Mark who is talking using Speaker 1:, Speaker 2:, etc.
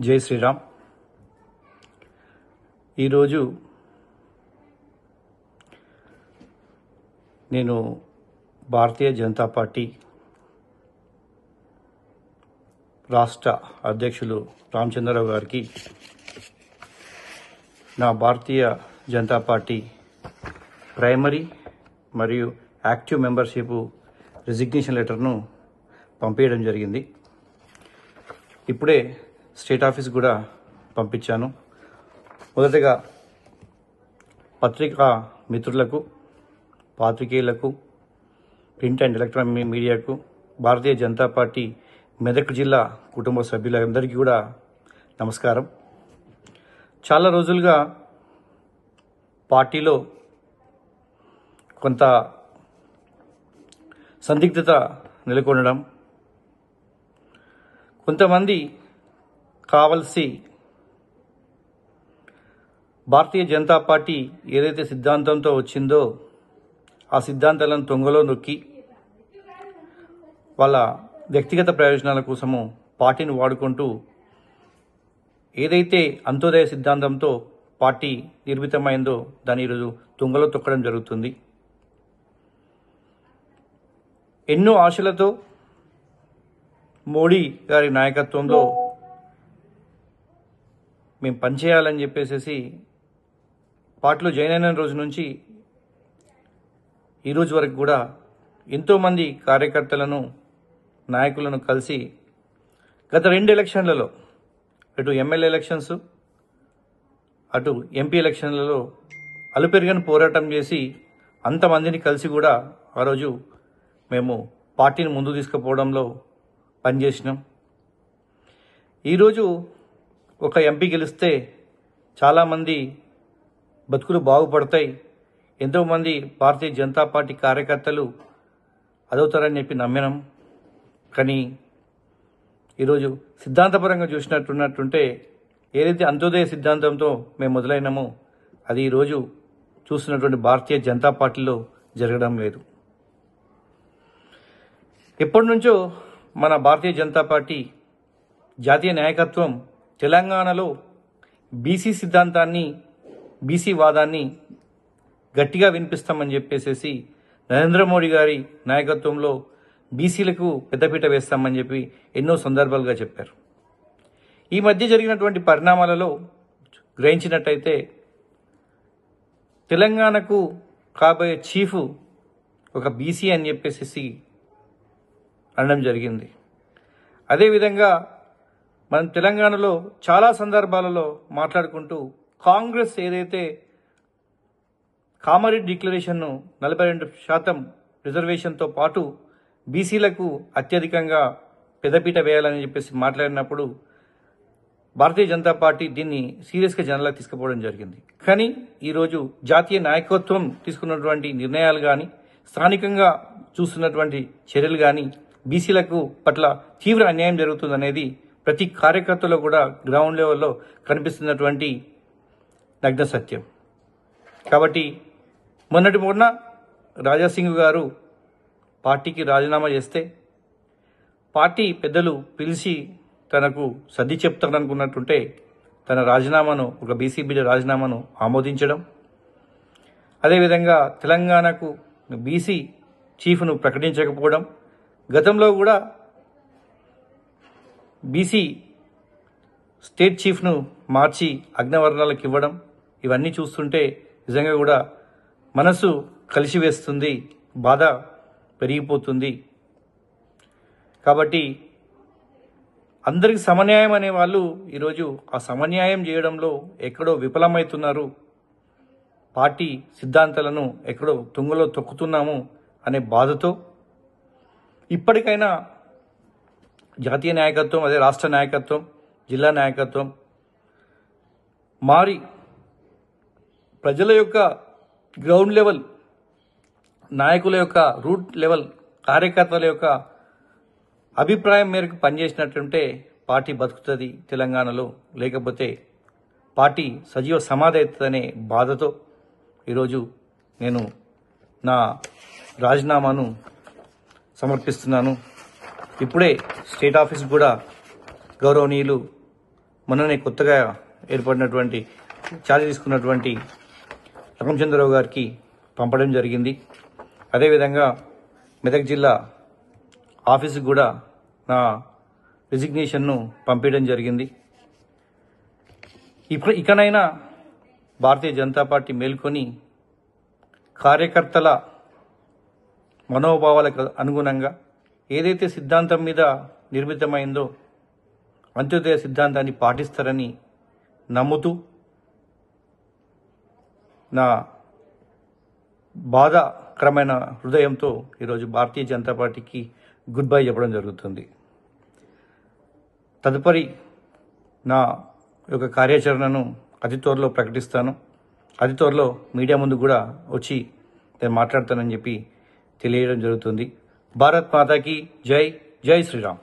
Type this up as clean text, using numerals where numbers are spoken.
Speaker 1: జై శ్రీరామ్. ఈరోజు నేను భారతీయ జనతా పార్టీ రాష్ట్ర అధ్యక్షులు రామచంద్రరావు గారికి నా భారతీయ జనతా పార్టీ ప్రైమరీ మరియు యాక్టివ్ మెంబర్షిప్ రిజిగ్నేషన్ లెటర్ను పంపించడం జరిగింది. ఇప్పుడే స్టేట్ ఆఫీస్ కూడా పంపించాను. మొదటగా పత్రికా మిత్రులకు, పాత్రికేయులకు, ప్రింట్ అండ్ ఎలక్ట్రానిక్ మీడియాకు, భారతీయ జనతా పార్టీ మెదక్ జిల్లా కుటుంబ సభ్యులందరికీ కూడా నమస్కారం. చాలా రోజులుగా పార్టీలో కొంత సందిగ్ధత నెలకొనడం, కొంతమంది కావలసి భారతీయ జనతా పార్టీ ఏదైతే సిద్ధాంతంతో వచ్చిందో ఆ సిద్ధాంతాలను తొంగలో నొక్కి వాళ్ళ వ్యక్తిగత ప్రయోజనాల కోసము పార్టీని వాడుకుంటూ ఏదైతే అంత్యోదయ సిద్ధాంతంతో పార్టీ నిర్మితమైందో దాన్ని ఈరోజు తుంగలో తొక్కడం జరుగుతుంది. ఎన్నో ఆశలతో మోడీ గారి నాయకత్వంలో మేము పనిచేయాలని చెప్పేసి పార్టీలో జాయిన్ అయిన రోజు నుంచి ఈరోజు వరకు కూడా ఎంతోమంది కార్యకర్తలను, నాయకులను కలిసి గత 2 ఎలక్షన్లలో, అటు ఎమ్మెల్యే ఎలక్షన్స్, అటు ఎంపీ ఎలక్షన్లలో అలుపెరుగని పోరాటం చేసి అంతమందిని కలిసి కూడా ఆ రోజు మేము పార్టీని ముందు తీసుకుపోవడంలో పనిచేసినాం. ఈరోజు ఒక ఎంపీ గెలిస్తే చాలామంది బతుకులు బాగుపడతాయి, ఎంతోమంది భారతీయ జనతా పార్టీ కార్యకర్తలు అదవుతారని చెప్పి నమ్మినాం. కానీ ఈరోజు సిద్ధాంతపరంగా చూసినట్టుంటే ఏదైతే అంత్యోదయ సిద్ధాంతంతో మేము మొదలైనామో అది ఈరోజు చూస్తున్నటువంటి భారతీయ జనతా పార్టీలో జరగడం లేదు. ఎప్పటి నుంచో మన భారతీయ జనతా పార్టీ జాతీయ నాయకత్వం తెలంగాణలో బీసీ సిద్ధాంతాన్ని, బీసీ వాదాన్ని గట్టిగా వినిపిస్తామని చెప్పేసి నరేంద్ర మోడీ గారి నాయకత్వంలో బీసీలకు పెద్దపీట వేస్తామని చెప్పి ఎన్నో సందర్భాలుగా చెప్పారు. ఈ మధ్య జరిగినటువంటి పరిణామాలలో గ్రహించినట్టయితే తెలంగాణకు కాబోయే చీఫ్ ఒక బీసీ అని చెప్పేసి అనడం జరిగింది. అదేవిధంగా మనం తెలంగాణలో చాలా సందర్భాలలో మాట్లాడుకుంటూ కాంగ్రెస్ ఏదైతే కామారెడ్డి డిక్లరేషన్ను 42% రిజర్వేషన్తో పాటు బీసీలకు అత్యధికంగా పెద్దపీట వేయాలని చెప్పేసి మాట్లాడినప్పుడు భారతీయ జనతా పార్టీ దీన్ని సీరియస్గా జనాలకు తీసుకుపోవడం జరిగింది. కానీ ఈరోజు జాతీయ నాయకత్వం తీసుకున్నటువంటి నిర్ణయాలు కానీ, స్థానికంగా చూస్తున్నటువంటి చర్యలు కానీ బీసీలకు పట్ల తీవ్ర అన్యాయం జరుగుతుందనేది ప్రతి కార్యకర్తలో కూడా గ్రౌండ్ లెవెల్లో కనిపిస్తున్నటువంటి నగ్న సత్యం. కాబట్టి మొన్న రాజాసింగ్ గారు పార్టీకి రాజీనామా చేస్తే పార్టీ పెద్దలు పిలిచి తనకు సర్ది చెప్తారనుకున్నట్టుంటే తన రాజీనామాను, ఒక బీసీ బిడ్డ రాజీనామాను ఆమోదించడం, అదేవిధంగా తెలంగాణకు బీసీ చీఫ్ను ప్రకటించకపోవడం, గతంలో కూడా బీసీ స్టేట్ చీఫ్ను మార్చి అగ్రవర్ణాలకు ఇవ్వడం, ఇవన్నీ చూస్తుంటే నిజంగా కూడా మనసు కలిసివేస్తుంది, బాధ పెరిగిపోతుంది. కాబట్టి అందరికి సమన్యాయం అనే వాళ్ళు ఈరోజు ఆ సమన్యాయం చేయడంలో ఎక్కడో విఫలమవుతున్నారు, పార్టీ సిద్ధాంతాలను ఎక్కడో తుంగలో తొక్కుతున్నాము అనే బాధతో ఇప్పటికైనా జాతీయ నాయకత్వం, అదే రాష్ట్ర నాయకత్వం, జిల్లా నాయకత్వం మారి ప్రజల యొక్క గ్రౌండ్ లెవెల్, నాయకుల యొక్క రూట్ లెవెల్, కార్యకర్తల యొక్క అభిప్రాయం మేరకు పనిచేసినట్టుంటే పార్టీ బతుకుతుంది తెలంగాణలో, లేకపోతే పార్టీ సజీవ సమాధి అవుతుందనే బాధతో ఈరోజు నేను నా రాజీనామాను సమర్పిస్తున్నాను. ఇప్పుడే స్టేట్ ఆఫీస్ కూడా గౌరవనీయులు మొన్ననే కొత్తగా ఏర్పడినటువంటి ఛార్జ్ తీసుకున్నటువంటి రామచంద్రరావు గారికి పంపడం జరిగింది. అదేవిధంగా మెదక్ జిల్లా ఆఫీసుకు కూడా నా రిజిగ్నేషన్ను పంపించడం జరిగింది. ఇకనైనా భారతీయ జనతా పార్టీ మేల్కొని కార్యకర్తల మనోభావాలకు అనుగుణంగా ఏదైతే సిద్ధాంతం మీద నిర్మితమైందో అంత్యోదయ సిద్ధాంతాన్ని పాటిస్తారని నమ్ముతూ నా బాధాకరమైన హృదయంతో ఈరోజు భారతీయ జనతా పార్టీకి గుడ్ బై చెప్పడం జరుగుతుంది. తదుపరి నా యొక్క కార్యాచరణను అతి త్వరలో ప్రకటిస్తాను. అతి త్వరలో మీడియా ముందు కూడా వచ్చి నేను మాట్లాడతానని చెప్పి తెలియడం జరుగుతుంది. భారత్ మాతాకి జై, జై శ్రీరామ్.